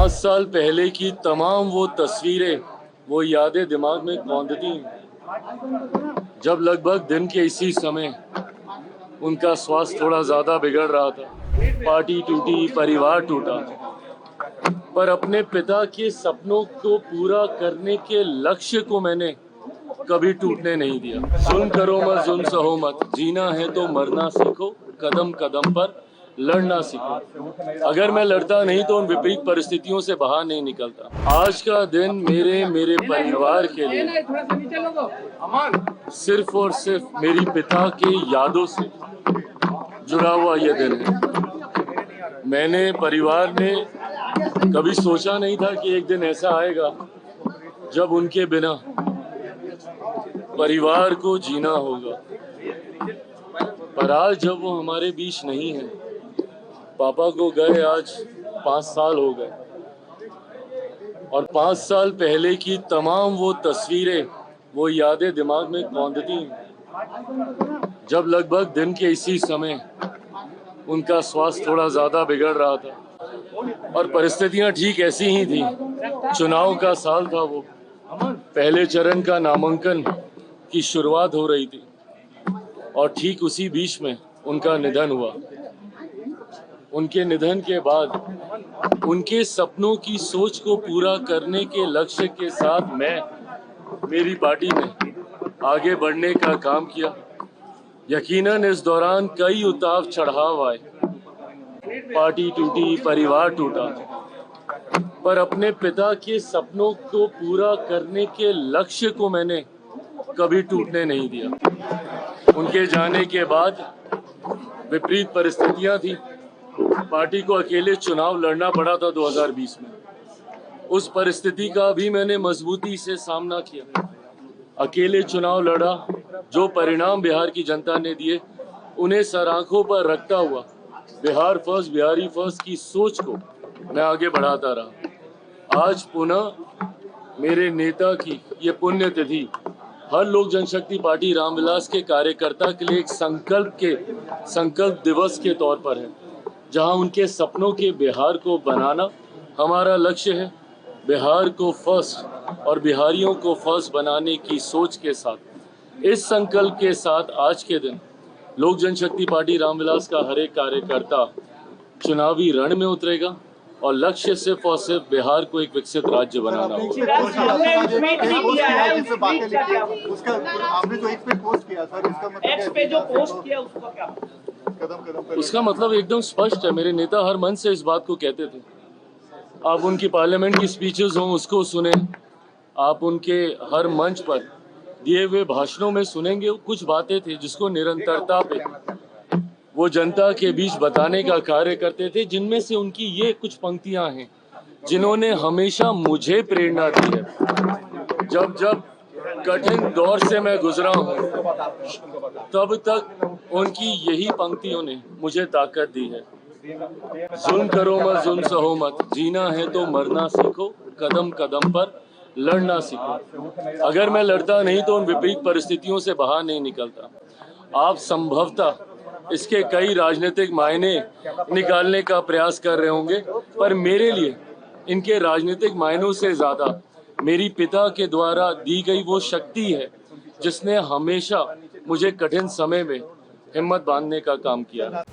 5 साल पहले की तमाम वो तस्वीरें, वो यादें दिमाग में कौंधती जब लगभग दिन के इसी समय उनका स्वास्थ्य थोड़ा ज़्यादा बिगड़ रहा था। पार्टी टूटी, परिवार टूटा, पर अपने पिता के सपनों को पूरा करने के लक्ष्य को मैंने कभी टूटने नहीं दिया। जुल्म करो मत, जुल्म सहो मत, जीना है तो मरना सीखो, कदम कदम पर लड़ना सीखो। अगर मैं लड़ता नहीं तो उन विपरीत परिस्थितियों से बाहर नहीं निकलता। आज का दिन मेरे परिवार के लिए सिर्फ और सिर्फ मेरी पिता के यादों से जुड़ा हुआ यह दिन है। मैंने परिवार ने कभी सोचा नहीं था कि एक दिन ऐसा आएगा जब उनके बिना परिवार को जीना होगा। पर आज जब वो हमारे बीच नहीं है, पापा को गए आज 5 साल हो गए, और 5 साल पहले की तमाम वो तस्वीरें, वो यादें दिमाग में कौंधती जब लगभग दिन के इसी समय उनका स्वास्थ्य थोड़ा ज़्यादा बिगड़ रहा था और परिस्थितियां ठीक ऐसी ही थी। चुनाव का साल था, वो पहले चरण का नामांकन की शुरुआत हो रही थी और ठीक उसी बीच में उनका निधन हुआ। उनके निधन के बाद उनके सपनों की सोच को पूरा करने के लक्ष्य के साथ मेरी पार्टी ने आगे बढ़ने का काम किया। यकीनन इस दौरान कई उतार चढ़ाव आए, पार्टी टूटी, परिवार टूटा, पर अपने पिता के सपनों को पूरा करने के लक्ष्य को मैंने कभी टूटने नहीं दिया। उनके जाने के बाद विपरीत परिस्थितियां थी। पार्टी को अकेले चुनाव लड़ना पड़ा था 2020 में। उस परिस्थिति का भी मैंने मजबूती से सामना किया, अकेले चुनाव लड़ा। जो परिणाम बिहार की जनता ने दिए, उन्हें सर आंखों पर रखता हुआ बिहार फर्स्ट, बिहारी फर्स्ट की सोच को मैं आगे बढ़ाता रहा। आज पुनः मेरे नेता की ये पुण्यतिथि हर लोक जनशक्ति पार्टी रामविलास के कार्यकर्ता के लिए एक संकल्प दिवस के तौर पर है, जहां उनके सपनों के बिहार को बनाना हमारा लक्ष्य है। बिहार को फर्स्ट और बिहारियों को फर्स्ट बनाने की सोच के साथ, इस संकल्प के साथ आज के दिन लोक जनशक्ति पार्टी रामविलास का हर एक कार्यकर्ता चुनावी रण में उतरेगा और लक्ष्य सिर्फ और सिर्फ बिहार को एक विकसित राज्य बनाना होगा। उसका मतलब एकदम स्पष्ट है। मेरे नेता हर मंच से इस बात को कहते थे। आप उनकी पार्लियामेंट की स्पीचेस हों, उसको सुने, आप उनके हर मंच पर दिए हुए भाषणों में सुनेंगे, कुछ बातें थी जिसको निरंतरता पे वो जनता के बीच बताने का कार्य करते थे, जिनमें से उनकी ये कुछ पंक्तियां हैं जिन्होंने हमेशा मुझे प्रेरणा दी है। जब कठिन दौर से मैं गुजरा हूँ, तब तक उनकी यही पंक्तियों ने मुझे ताकत दी है। जुल्म करो मत, जुल्म सहो मत, जीना है तो मरना सीखो, कदम कदम पर लड़ना सीखो। अगर मैं लड़ता नहीं तो उन विपरीत परिस्थितियों से बाहर नहीं निकलता। आप संभवतः इसके कई राजनीतिक मायने निकालने का प्रयास कर रहे होंगे, पर मेरे लिए इनके राजनीतिक मायनों से ज्यादा मेरी पिता के द्वारा दी गई वो शक्ति है जिसने हमेशा मुझे कठिन समय में हिम्मत बांधने का काम किया।